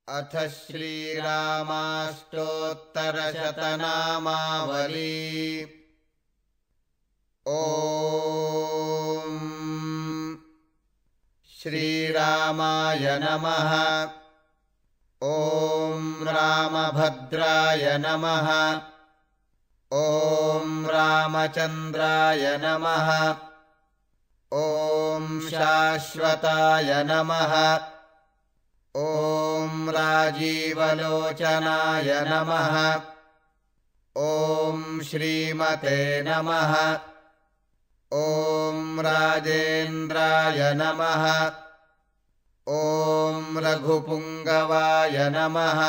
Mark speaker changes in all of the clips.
Speaker 1: अथ श्रीरामाष्टोत्तरशतनामावली। ॐ श्रीरामाय नमः। ॐ रामभद्राय नमः। ॐ रामचन्द्राय नमः। ॐ शाश्वताय नमः। ॐ राजीवलोचनाय नमः। ॐ श्रीमते नमः। ॐ राजेन्द्राय नमः। ॐ रघुपुङ्गवाय नमः।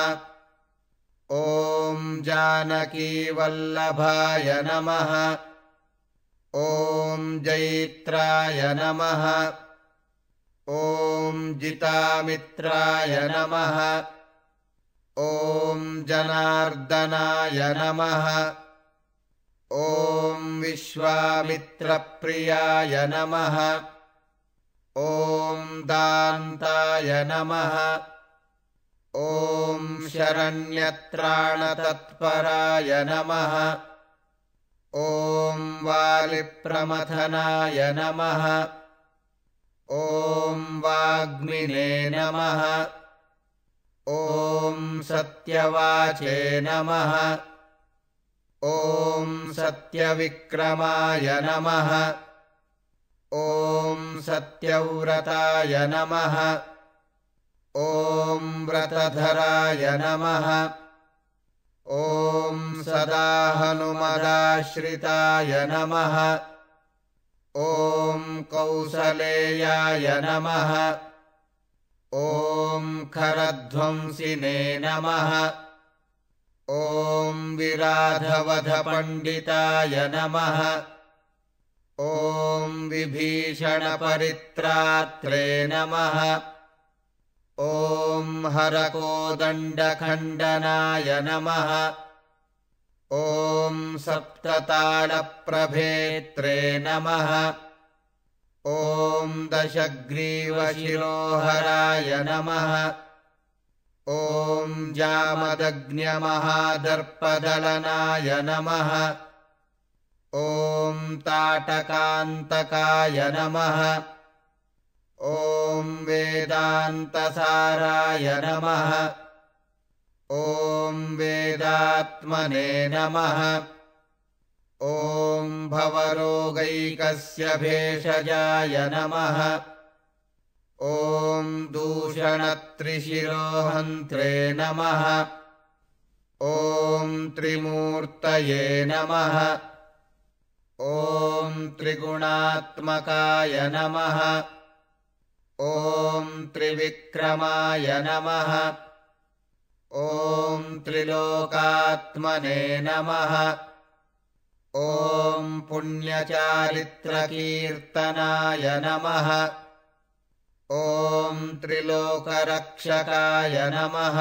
Speaker 1: ॐ जानकीवल्लभाय नमः। ॐ जैत्राय नमः। ॐ जितामित्राय नमः। ॐ जनार्दनाय नमः। ॐ विश्वामित्रप्रियाय नमः। ॐ दान्ताय नमः। ॐ शरण्यत्राणतत्पराय नमः। ॐ वालिप्रमथनाय नमः। ॐ वाग्मिने नमः। ॐ सत्यवाचे नमः। ॐ सत्यविक्रमाय नमः। ॐ सत्यव्रताय नमः। ॐ व्रतधराय नमः। ॐ सदा हनुमदाश्रिताय नमः। ॐ कौसलेयाय नमः। ॐ खरध्वंसिने नमः। ॐ विराधवधपण्डिताय नमः। ॐ विभीषणपरित्रात्रे नमः। ॐ हरकोदण्डखण्डनाय नमः। ॐ सप्ततालप्रभेत्रे नमः। ॐ दशग्रीवशिरोहराय नमः। ॐ जामदग्न्यमहादर्पदलनाय नमः। ॐ ताटकान्तकाय नमः। ॐ वेदान्तसाराय नमः। ॐ वेदात्मने नमः। ॐ भवरोगैकस्य भेषजाय नमः। ॐ दूषणत्रिशिरोहन्त्रे नमः। ॐ त्रिमूर्तये नमः। ॐ त्रिगुणात्मकाय नमः। ॐ त्रिविक्रमाय नमः। ॐ त्रिलोकात्मने नमः। ॐ पुण्यचारित्रकीर्तनाय नमः। ॐ त्रिलोकरक्षकाय नमः।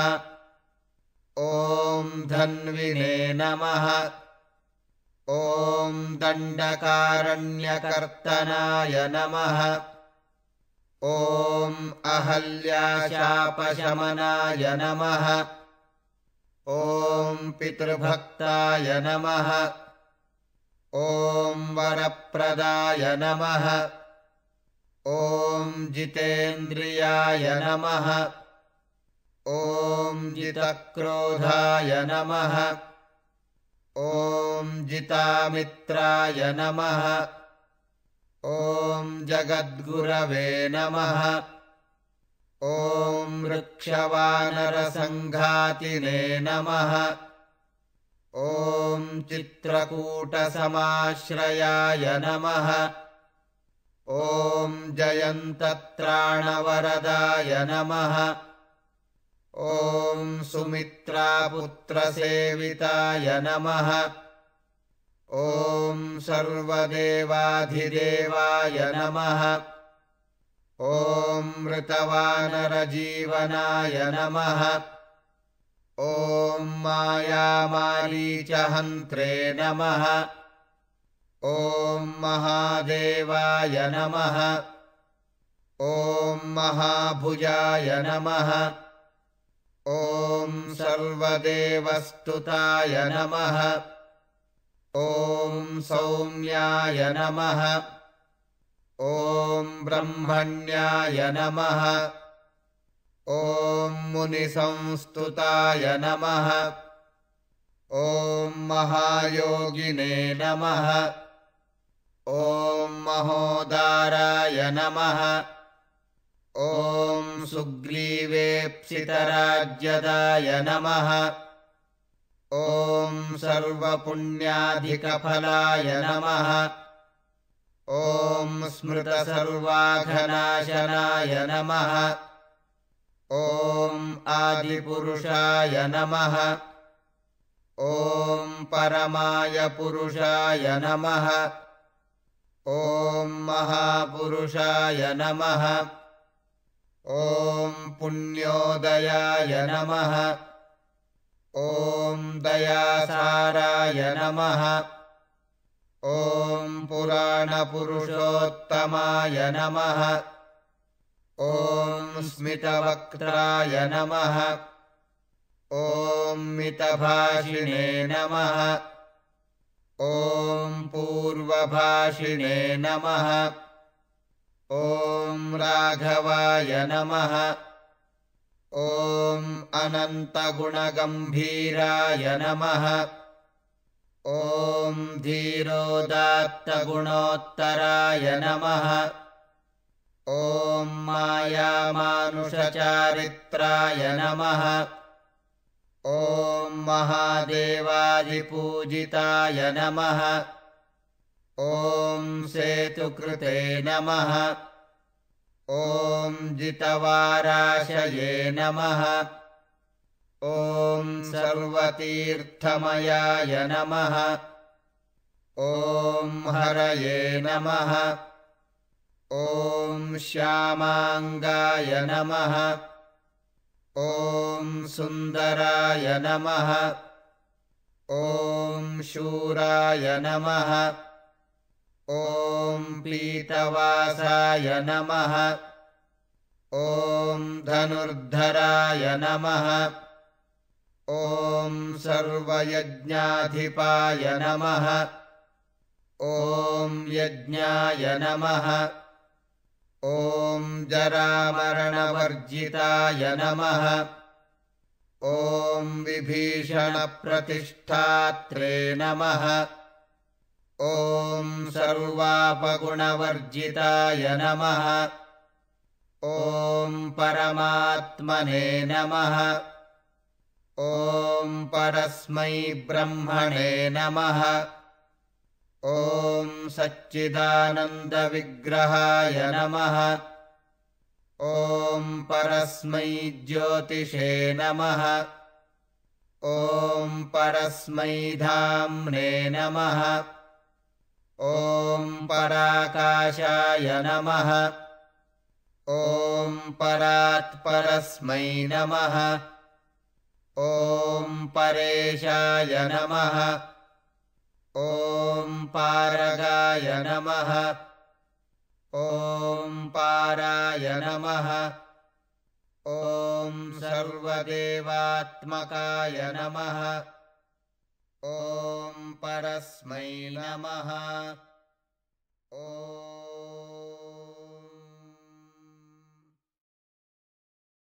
Speaker 1: ॐ धन्विने नमः। ॐ दण्डकारण्यकर्तनाय नमः। ॐ अहल्याशापशमनाय नमः। ॐ पितृभक्ताय नमः। ॐ वरप्रदाय नमः। ॐ जितेन्द्रियाय नमः। ॐ जितक्रोधाय नमः। ॐ जितामित्राय नमः। ॐ जगद्गुरवे नमः। ॐ वृक्षवानरसङ्घातिने नमः। ॐ चित्रकूटसमाश्रयाय नमः। ॐ जयन्तत्राणवरदाय नमः। ॐ सुमित्रापुत्रसेविताय नमः। ॐ सर्वदेवाधिदेवाय नमः। ॐ मृतवानरजीवनाय नमः। ॐ मायामारीचहन्त्रे नमः। ॐ महादेवाय नमः। ॐ महाभुजाय नमः। ॐ सर्वदेवस्तुताय नमः। ॐ सौम्याय नमः। ॐ ब्रह्मण्याय नमः। ॐ मुनिसंस्तुताय नमः। ॐ महायोगिने नमः। ॐ महोदाराय नमः। ॐ सुग्रीवेप्सितराज्यदाय नमः। ॐ सर्वपुण्याधिकफलाय नमः। ॐ स्मृतसर्वाघनाशनाय नमः। ॐ आदिपुरुषाय नमः। ॐ परमाय पुरुषाय नमः। ॐ महापुरुषाय नमः। ॐ पुण्योदयाय नमः। ॐ दयासाराय नमः। ॐ पुराणपुरुषोत्तमाय नमः। ॐ स्मितवक्त्राय नमः। ॐ मितभाषिणे नमः। ॐ पूर्वभाषिणे नमः। ॐ राघवाय नमः। ॐ अनन्तगुणगम्भीराय नमः। ॐ धीरोदात्तगुणोत्तराय नमः। ॐ मायामानुषचारित्राय नमः। ॐ महादेवादिपूजिताय नमः। ॐ सेतुकृते नमः। ॐ जितवाराशये नमः। ॐ सर्वतीर्थमयाय नमः। ॐ हरये नमः। ॐ श्यामाङ्गाय नमः। ॐ सुन्दराय नमः। ॐ शूराय नमः। ॐ पीतवासाय नमः। ॐ धनुर्धराय नमः। ॐ सर्वयज्ञाधिपाय नमः। ॐ यज्ञाय नमः। ॐ जरामरणवर्जिताय नमः। ॐ विभीषणप्रतिष्ठात्रे नमः। ॐ सर्वापगुणवर्जिताय नमः। ॐ परमात्मने नमः। ॐ परस्मै ब्रह्मणे नमः। ॐ सच्चिदानन्दविग्रहाय नमः। ॐ परस्मै ज्योतिषे नमः। ॐ परस्मै धाम्ने नमः। ॐ पराकाशाय नमः। ॐ परात्परस्मै नमः। ॐ परेशाय नमः। ॐ पारगाय नमः। ॐ पाराय नमः। ॐ सर्वदेवात्मकाय नमः। ॐ परस्मै नमः। ॐ